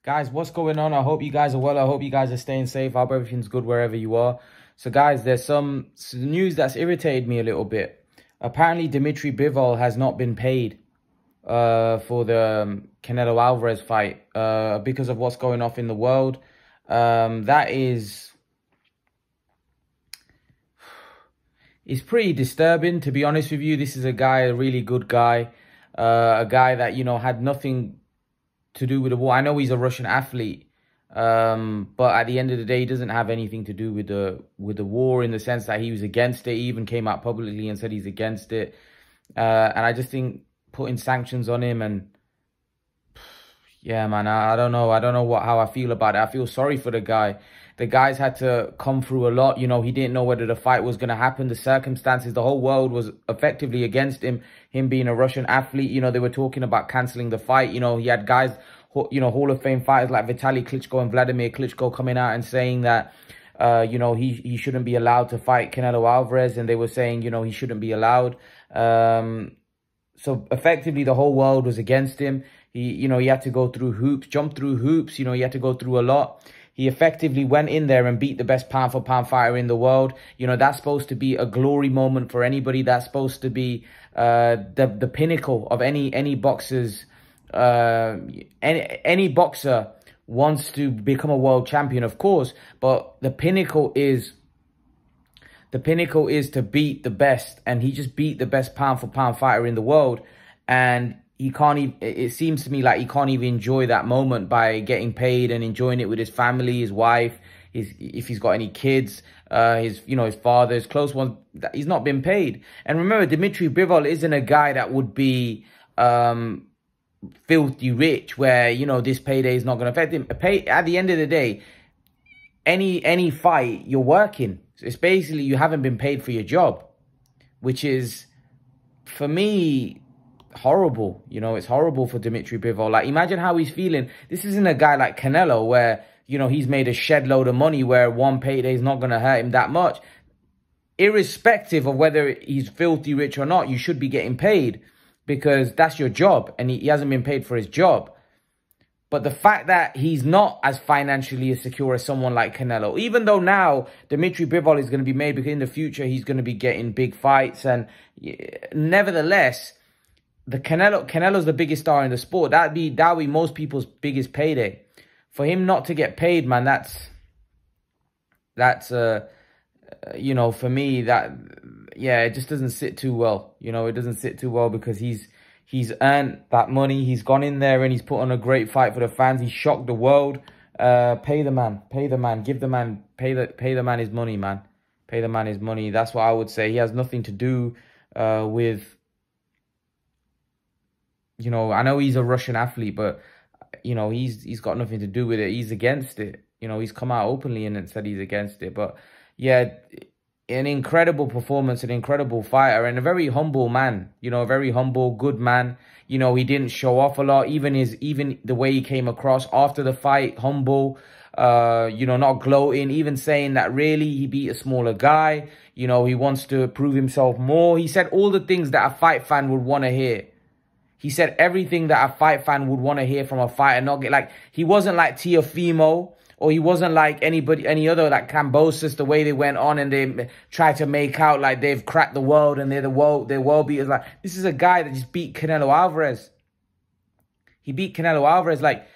Guys, what's going on? I hope you guys are well. I hope you guys are staying safe. I hope everything's good wherever you are. So guys, there's some news that's irritated me a little bit. Apparently, Dimitri Bivol has not been paid for the Canelo Alvarez fight because of what's going off in the world. That is... It's pretty disturbing, to be honest with you. This is a guy, a really good guy. A guy that, you know, had nothing to do with the war. I know he's a Russian athlete, but at the end of the day, he doesn't have anything to do with the war, in the sense that he was against it. He even came out publicly and said he's against it. And I just think putting sanctions on him, and yeah, man, I don't know. I don't know how I feel about it. I feel sorry for the guy. The guy's had to come through a lot. You know, he didn't know whether the fight was going to happen. The circumstances, the whole world was effectively against him. Him being a Russian athlete, you know, they were talking about cancelling the fight. You know, he had guys, you know, Hall of Fame fighters like Vitaly Klitschko and Vladimir Klitschko coming out and saying that, you know, he shouldn't be allowed to fight Canelo Alvarez. And they were saying, you know, he shouldn't be allowed. So effectively, the whole world was against him. You know, he had to go through hoops, jump through hoops. You know, he had to go through a lot. He effectively went in there and beat the best pound-for-pound fighter in the world. You know, that's supposed to be a glory moment for anybody. That's supposed to be the pinnacle of any boxer's... any boxer wants to become a world champion, of course. But the pinnacle is to beat the best. And he just beat the best pound-for-pound fighter in the world. And he can't even, it seems to me like he can't even enjoy that moment by getting paid and enjoying it with his family, his wife, if he's got any kids, his father, his close ones. He's not been paid. And remember, Dimitri Bivol isn't a guy that would be filthy rich, where, you know, this payday is not going to affect him. At the end of the day, any fight, you're working. So it's basically, you haven't been paid for your job, which is, for me, horrible. You know, it's horrible for Dimitri Bivol. Like, imagine how he's feeling. This isn't a guy like Canelo where, you know, he's made a shed load of money, where one payday is not going to hurt him that much. Irrespective of whether he's filthy rich or not, you should be getting paid, because that's your job, and he hasn't been paid for his job. But the fact that he's not as financially secure as someone like Canelo, even though now Dimitri Bivol is going to be made, because in the future he's going to be getting big fights, and nevertheless, Canelo's the biggest star in the sport. That'd be most people's biggest payday. For him not to get paid, man, that's you know, for me, yeah, it just doesn't sit too well. You know, it doesn't sit too well, because he's earned that money. He's gone in there and he's put on a great fight for the fans. He shocked the world. Pay the man, give the man, pay the man his money, man. Pay the man his money. That's what I would say. He has nothing to do with, you know, I know he's a Russian athlete, but, you know, he's got nothing to do with it. He's against it. You know, he's come out openly and said he's against it. But yeah, an incredible performance, an incredible fighter, and a very humble man. You know, a very humble, good man. You know, he didn't show off a lot. Even the way he came across after the fight, humble. You know, not gloating. Even saying that really he beat a smaller guy. You know, he wants to prove himself more. He said all the things that a fight fan would want to hear. He said everything that a fight fan would want to hear from a fighter. Not get like, he wasn't like Teofimo, or he wasn't like any other, like Cambosis, the way they went on and they tried to make out like they've cracked the world and they're world beaters. Like, this is a guy that just beat Canelo Alvarez. He beat Canelo Alvarez. Like,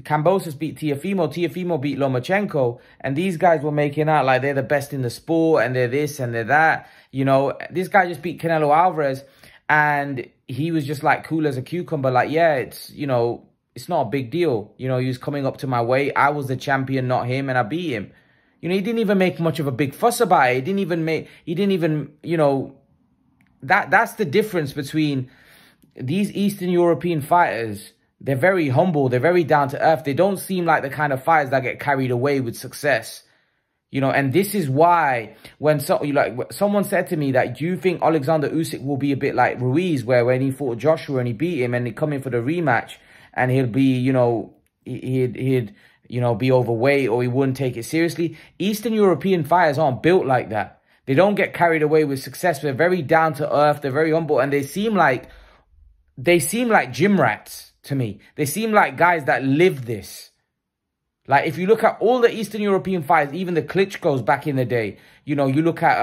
Cambosis beat Teofimo beat Lomachenko, and these guys were making out like they're the best in the sport and they're this and they're that. You know, this guy just beat Canelo Alvarez, and he was just like cool as a cucumber. Like, yeah, it's, you know, it's not a big deal. You know, he was coming up to my weight. I was the champion, not him, and I beat him. You know, he didn't even make much of a big fuss about it. He didn't even, you know, that's the difference between these Eastern European fighters. They're very humble. They're very down to earth. They don't seem like the kind of fighters that get carried away with success. You know, and this is why when someone said to me that, do you think Alexander Usyk will be a bit like Ruiz, where when he fought Joshua and he beat him and he come in for the rematch and he'll be, you know, he'd you know, be overweight, or he wouldn't take it seriously? Eastern European fighters aren't built like that. They don't get carried away with success. They're very down to earth. They're very humble, and they seem like gym rats to me. They seem like guys that live this. Like, if you look at all the Eastern European fighters, even the Klitschko's back in the day, you know, you look at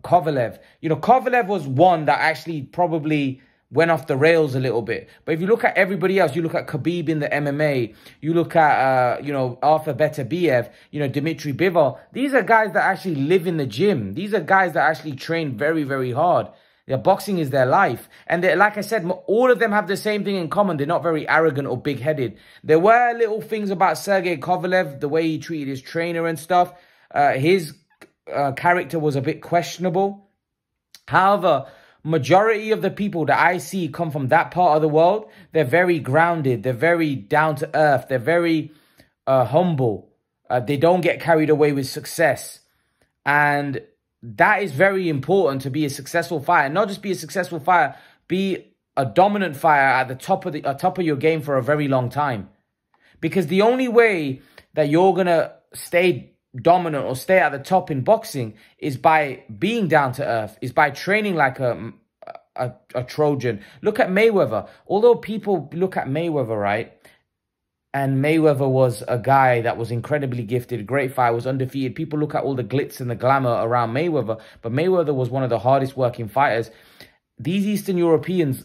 Kovalev. You know, Kovalev was one that actually probably went off the rails a little bit. But if you look at everybody else, you look at Khabib in the MMA, you look at, you know, Arthur Beterbiev, you know, Dmitry Bivol. These are guys that actually live in the gym. These are guys that actually train very, very hard. Their boxing is their life. And like I said, all of them have the same thing in common. They're not very arrogant or big-headed. There were little things about Sergey Kovalev, the way he treated his trainer and stuff. His character was a bit questionable. However, majority of the people that I see come from that part of the world, they're very grounded. They're very down-to-earth. They're very humble. They don't get carried away with success. And that is very important to be a successful fighter. Not just be a successful fighter, be a dominant fighter at the top of your game for a very long time. Because the only way that you're going to stay dominant or stay at the top in boxing is by being down to earth, is by training like a Trojan. Look at Mayweather. Although people look at Mayweather, right? And Mayweather was a guy that was incredibly gifted, great fighter, was undefeated. People look at all the glitz and the glamour around Mayweather, but Mayweather was one of the hardest working fighters. These Eastern Europeans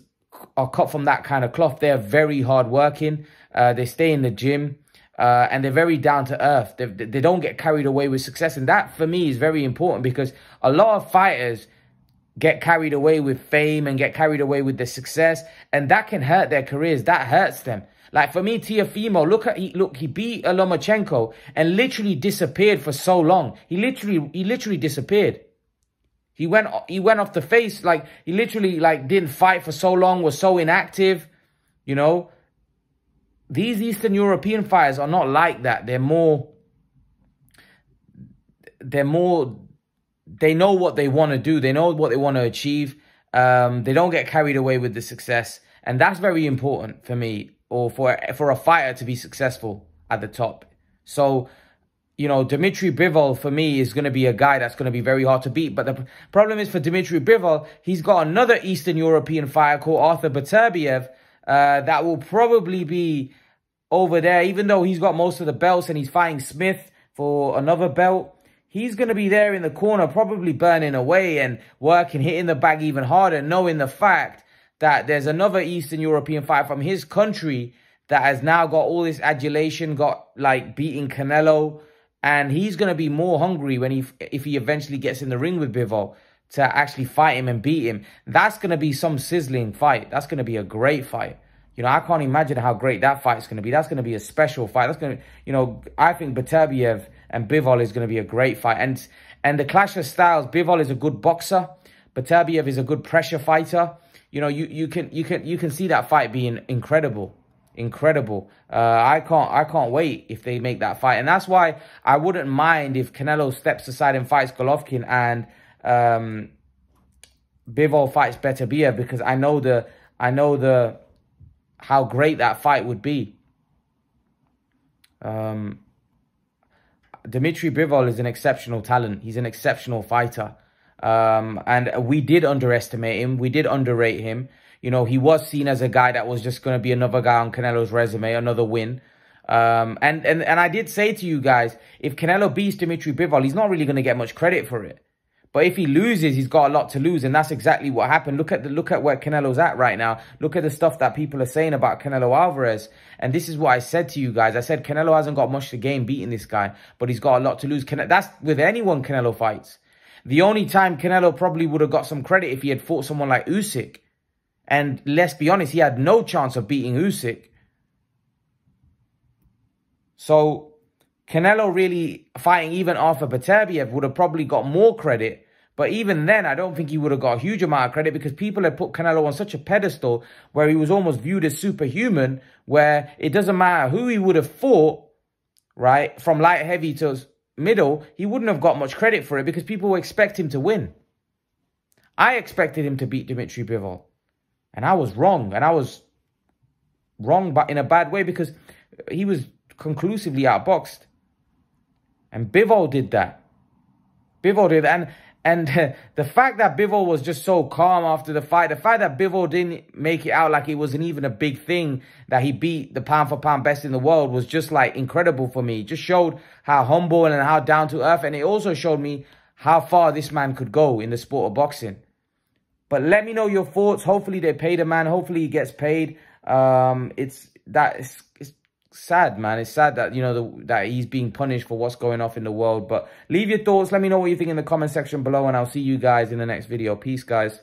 are cut from that kind of cloth. They're very hard working. They stay in the gym, and they're very down to earth. They don't get carried away with success. And that, for me, is very important, because a lot of fighters get carried away with fame and get carried away with their success, and that can hurt their careers. That hurts them. Like, for me, Teofimo, he beat Lomachenko and literally disappeared for so long. He literally disappeared. He went off the face. Like, he literally, like, didn't fight for so long, was so inactive, you know. These Eastern European fighters are not like that. They know what they want to do. They know what they want to achieve. They don't get carried away with the success. And that's very important for me, or for a fighter to be successful at the top. So, you know, Dmitry Bivol, for me, is going to be a guy that's going to be very hard to beat. But the problem is, for Dmitry Bivol, he's got another Eastern European fighter called Arthur Beterbiev that will probably be over there. Even though he's got most of the belts and he's fighting Smith for another belt, he's going to be there in the corner, probably burning away and working, hitting the bag even harder, knowing the fact that there's another Eastern European fighter from his country that has now got all this adulation, got, like, beating Canelo. And he's going to be more hungry if he eventually gets in the ring with Bivol to actually fight him and beat him. That's going to be some sizzling fight. That's going to be a great fight. You know, I can't imagine how great that fight's going to be. That's going to be a special fight. That's going to, you know, I think Beterbiev and Bivol is going to be a great fight. And the clash of styles, Bivol is a good boxer. Beterbiev is a good pressure fighter. You know, you can see that fight being incredible. I can't wait if they make that fight. And that's why I wouldn't mind if Canelo steps aside and fights Golovkin and Bivol fights Beterbiev, because I know how great that fight would be. Dmitry Bivol is an exceptional talent. He's an exceptional fighter. And we did underestimate him. We did underrate him. You know, he was seen as a guy that was just going to be another guy on Canelo's resume, another win. And I did say to you guys, if Canelo beats Dmitry Bivol, he's not really going to get much credit for it. But if he loses, he's got a lot to lose, and that's exactly what happened. Look at where Canelo's at right now. Look at the stuff that people are saying about Canelo Alvarez. And this is what I said to you guys. I said Canelo hasn't got much to gain beating this guy, but he's got a lot to lose. That's with anyone Canelo fights. The only time Canelo probably would have got some credit if he had fought someone like Usyk. And let's be honest, he had no chance of beating Usyk. So Canelo really fighting even Arthur Beterbiev would have probably got more credit. But even then, I don't think he would have got a huge amount of credit, because people had put Canelo on such a pedestal where he was almost viewed as superhuman, where it doesn't matter who he would have fought, right, from light heavy to middle, he wouldn't have got much credit for it, because people would expect him to win. I expected him to beat Dmitry Bivol. And I was wrong. And I was wrong, but in a bad way, because he was conclusively outboxed. And Bivol did that. Bivol did that. And the fact that Bivol was just so calm after the fight, the fact that Bivol didn't make it out like it wasn't even a big thing that he beat the pound for pound best in the world was just like incredible for me. It just showed how humble and how down to earth. And it also showed me how far this man could go in the sport of boxing. But let me know your thoughts. Hopefully they pay the man. Hopefully he gets paid. It's sad, man. It's sad that, you know, that he's being punished for what's going off in the world. But leave your thoughts. Let me know what you think in the comment section below, and I'll see you guys in the next video. Peace, guys.